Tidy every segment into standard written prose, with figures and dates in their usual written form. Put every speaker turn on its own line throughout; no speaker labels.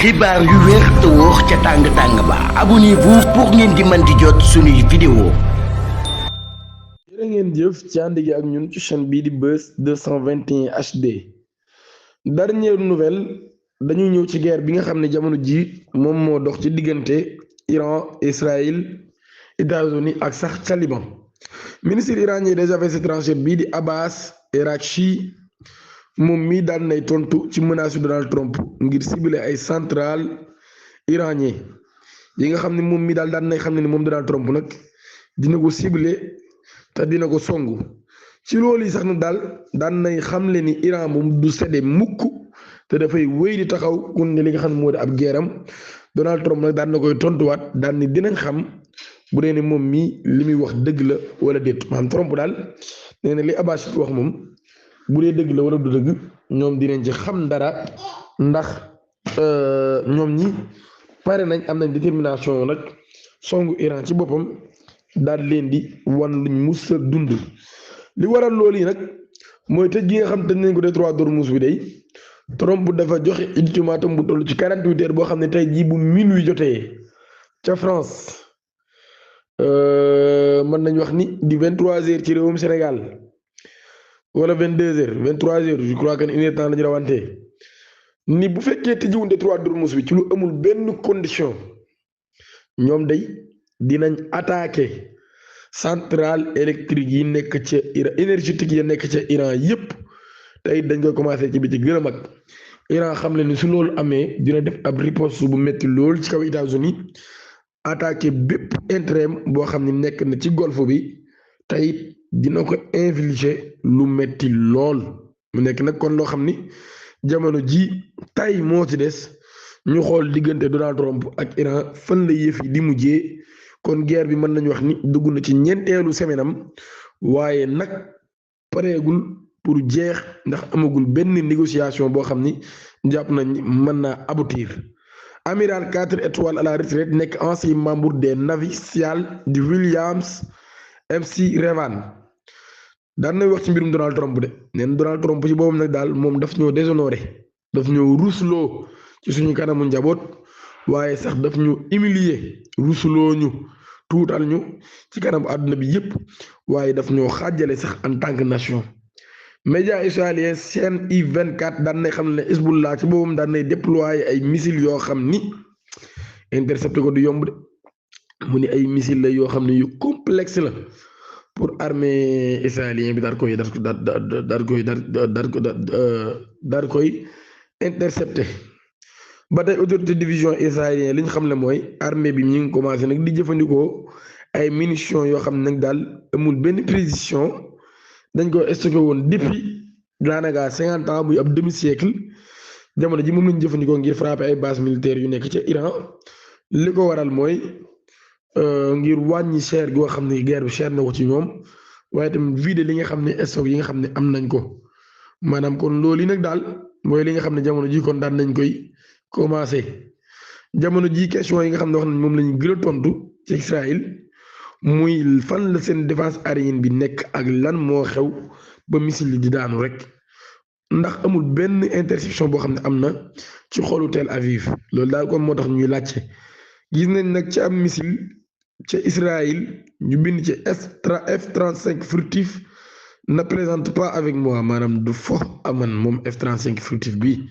xibaar yu wér te wóor ca tàng-tàng ba abonnez-vous pour ngeen di mën di jot suñuy vidéo.
jërë ngeen jëf ci ànd gi ak ñun ci chaîne bii di Buzz 221 HD. dernière nouvelle dañuy ñëw ci guerre bi nga xam ne jamono ji moom moo dox ci diggante Iran Israël États-Unis ak sax ca Liban. Ministre iranien des affaires étrangères bii di Abbas Araghchi moom mii daan nay tontu ci menace yu Donald Trump ngir cibler ay centrale iranien yi nga xam ne moom mii daal daan nay xam ne ni moom Donald Trump nag dina ko cibler te dina ko songu ci loolu yi sax nag daal daan nay xamle ni Iran moom du sedde mukk te dafay wéy di taxaw kun ne li nga xam ne moo di ab geeram. Donald Trump nag daan na koy tontuwaat daan ni dinañ xam bu dee ne moom mii li muy wax dëgg la wala déet. maanaam Trump daal nee na li Abbas wax moom bu dee dëgg la wala du dëgg ñoom dinañ ci xam dara ndax ñoom ñi pare nañ am nañ détermination nag songu Iran ci boppam daal leen di wan luñ mus a dund. li waral loolu yi nag mooy tëj gi nga xam te nañ ko détroit d'Ormuz bi day Trump dafa joxe ultimatum bu toll ci 48 heures boo xam ne tey jii bu minuit jotee ca France mën nañ wax ni di 23h ci réewum Sénégal wala 22h 23h je crois que une heure temps la ñu rawantee ni bu fekkee tëjiwul détroit d'Ormuz bi ci lu amul benn condition ñoom day dinañ attaquer centrale électrique yi nekk ca Iran énergétique yi nekk ca Iran yépp tey dañ koy commencé ci bi ci gën a mag. Iran xam le ni su loolu amee dina def ab riposte bu metti lool ci kaw États-Unis attaqué bépp intérêt boo xam ne nekk na ci golfe bi tey dina ko infliger lu metti lool mu nekk nag kon loo xam ni jamono ji tay moo ci des ñu xool diggante Donald Trump ak Iran fan la yëf yi di mujjee. kon guerre bi mën nañu wax ni dugg na ci ñeenteelu semaine am waaye nag pareegul pour jeex ndax amagul benn négociation boo xam ni jàpp nañ mën naa aboutir. amiral 4 étoiles à la retraite nekk ancien membre des navicials du Williams McRaven daan nay wax ci mbirum Donald Trump de neen Donald Trump ci boobam nag daal moom daf ñoo déshonoré daf ñoo rusloo ci suñu kanamu njaboot waaye sax daf ñu humilier rusuloo ñu tuutal ñu ci kanam àdduna bi yépp waaye daf ñoo xaajale sax en tant que nation. média israélien chaîne I24 daan nay xam ne Hezbollah ci boppam daan nay déployer ay missiles yoo xam ni intercepté ko du yomb de mu ni ay missiles la yoo xam ne yu complexe la pour armée israélien bi daal koy intercepté. ba tey autorité division israélien li ñu xam ne mooy armée bi ñu ngi commencé nag di jëfandikoo ay munitions yoo xam ne nag daal amul benn précision dañ ko stocké woon depuis daanaka 50 ans muy ab demi-siècle jamono ji moom lañu jëfandikoo ngir frapper ay bases militaires yu nekk ca Iran li ko waral mooy ngir wàññi cher goo xam ne guerre bi cher na ko ci ñoom waaye tamit vider li nga xam ne stock yi nga xam ne am nañ ko maanaam kon loolu yi nag daal mooy li nga xam ne jamono ji kon daan nañ koy commencé jamono ji question yi nga xam ne wax nañ moom lañu gën a tontu ci Israël muy fan la seen défense aérienne bi nekk ak lan moo xew ba missile yi di daanu rek ndax amul benn interception boo xam ne am na ci xolu Tel Aviv loolu daal kon moo tax ñuy laajte gis nañ nag ci am missile ca Israël ñu bind ci F-35 furtif ne présente pas avec moi maanaam du fo aman moom F-35 furtif bi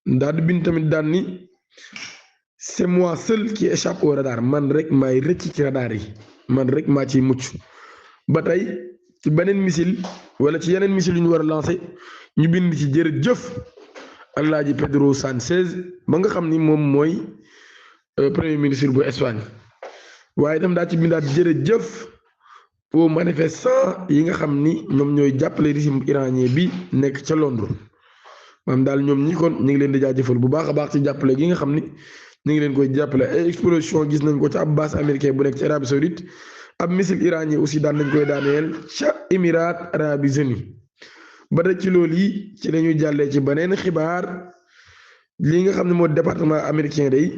daal di bind tamit daan ni c'est moi seul qui échappe au radar man rek maay rëcc ci radar yi man rek maa ciy mucc. ba tey ci beneen missile wala ci yeneen missile yu ñu war a lancé ñu bind ci jërëjëf Alaaji Pedro Sánchez ba nga xam ni moom mooy premier ministre bu Espagne waaye itam daa ci bindaat jërëjëf aux manifestants yi nga xam ni ñoom ñooy jàppale régime iranien bi nekk ca Londres. maanaam daal ñoom ñi kon ñu ngi leen di jaajëfal bu baax a baax ci jàppale gi nga xam ni ñu ngi leen koy jàppale ay explosion gis nañ ko ca ab base américain bu nekk ci Arabie Saoudite ab missile iranien aussi daan nañ koy daaneel ca Émirats Arabes Unis. ba tey ci loolu yi ci la ñuy jàllee ci beneen xibaar li nga xam ne moo département américain day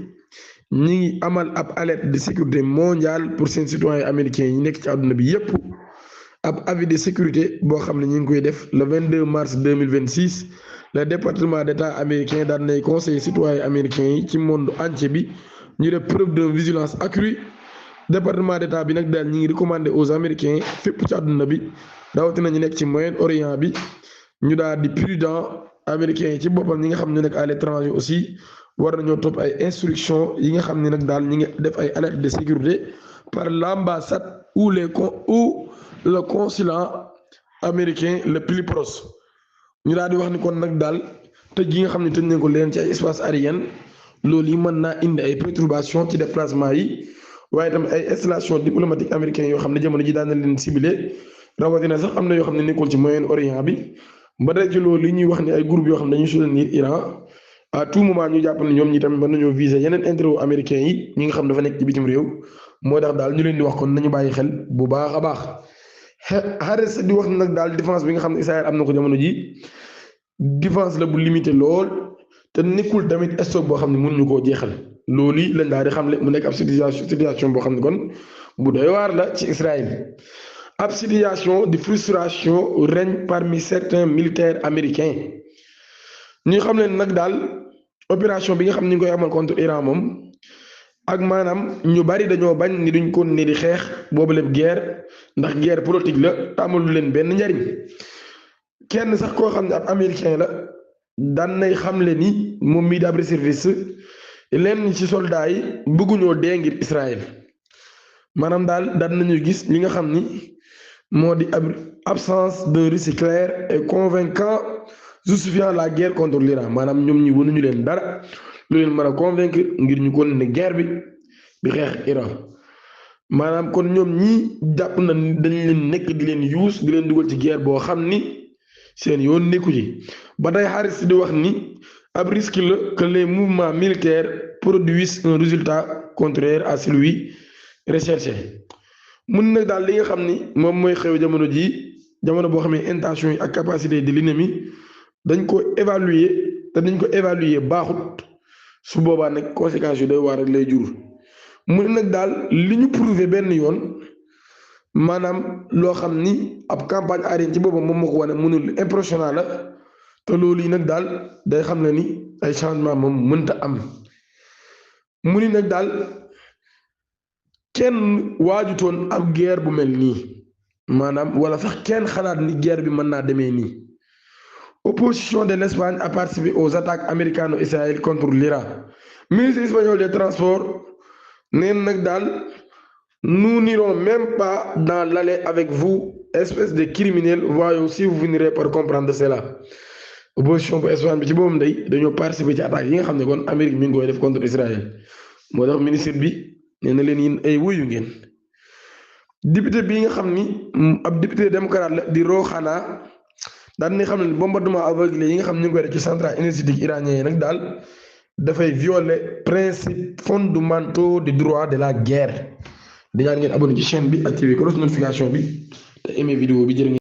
ñi ngi amal ab alerte de sécurité mondiale pour seen citoyens américains yi nekk ci àdduna bi yépp ab avis de sécurité boo xam ne ñu ngi koy def le 22 mars 2026 le département d'État américain daan nay conseil citoyen américain yi ci monde entier bi ñu def preuve de vigilance accrue département d'État bi nag daal ñi ngi recommandé aux américains fépp ci àdduna bi rawatina ñu nekk ci Moyen-Orient bi ñu daal di prudent américains yi ci boppam ñi nga xam ne nag à l'étranger aussi war nañoo topp ay instructions yi nga xam ne nag daal ñi ngi def ay alerte de sécurité par l'ambassade ou le consulat américain le plus proche ñu daal di wax ni kon nag daal tëj yi nga xam ne tëj nañ ko leen ci ay espace aérien loolu yi mën naa indi ay perturbations ci déplacement yi waaye tamit ay installation diplomatique américain yoo xam ne jamono ji daan na leen ciblé rawatina sax am na yoo xam ne nekkul ci Moyen-Orient bi ba tey ci loolu li ñuy wax ni ay groupe yoo xam ne dañuy soutenir Iran à tout moment ñu jàpp ne ñoom ñi tamit mën nañoo viser yeneen intérêt américain yi ñi nga xam dafa nekk ci bitim réew moo tax daal ñu leen di wax kon nañu bàyyi xel bu baax a baax Harris di wax nag daal défense bi nga xam ne Israël am na ko jamono ji défense la bu limité lool te nekkul tamit stock boo xam ne mënuñu koo jeexal loolu yi lañ daal di xamle mu nekk ab situation boo xam ne kon bu doy waar la ci Israël ab situation de frustration règne parmi certains militaires américains ñu xam leen nag daal opération bi nga xam ne ñu ngi koy amal contre Iran moom ak maanaam ñu bari dañoo bañ ni duñ ko ne di xeex boobu lépp guerre ndax guerre politique la tàmmalu leen benn njariñ kenn sax koo xam ne ab américain la daan nay xamle ni moom mii di ab réserviste leen ci soldats yi bëgguñoo dee ngir Israël maanaam daal daan nañu gis li nga xam ni moo di ab absence d'un récit clair et convaincant justifiant la guerre contre l'Iran maanaam ñoom ñi wanuñu leen dara lu leen mën a convaincre ngir ñu kon ne guerre bi xeex Iran maanaam kon ñoom ñi jàpp na dañ leen nekk di leen yuus di leen dugal ci guerre boo xam ni seen yoon nekku ci ba tey Harris di wax ni ab risque la que les mouvements militaires produisent un résultat contraire à celui recherché mun nag daal li nga xam ni moom mooy xew jamono boo xam ne intention yi ak capacité de l'ennemi dañ ko évaluer te dañ ko évaluer baaxut su boobaa nag conséquences yu doy waar rek lay jur mu ne nag daal li ñu prouvé benn yoon maanaam loo xam ni ab campagne aérienne ci boppam moom moo ko wane mënul impressionnant la te loolu yi nag daal day xam ne ni ay changement moom mënta am mu ni nag daal kenn waajutoon ab guerre bu mel nii maanaam wala sax kenn xalaat ni guerre bi mën naa demee nii. Opposition de l'Espagne a participé aux attaques américano-israéliennes contre l'Iran. Ministre espagnol des Transports neen nag daal nous n'irons même pas dans l'allée avec vous espèce de criminel voyons si vous finirez par comprendre cela. Opposition bu Espagne bi ci boppam dañoo participer ci attaques yi nga xam ne kon Amérique mi ngi koy def contre Israël moo tax ministre bi nee na leen yéen ay wuyu ngeen. député bi nga xam ni ab député démocrate la di Roxana daan nañ xam ne bombardement aveuglé yi nga xam ñu ngi koy def ci centrale énergétique iranien yi nag daal dafay violer principes fondamentaux du droit de la guerre di ñaan ngeen abonné ci chaîne bi activer cloche notification bi te aimé vidéo bi jërë ngeen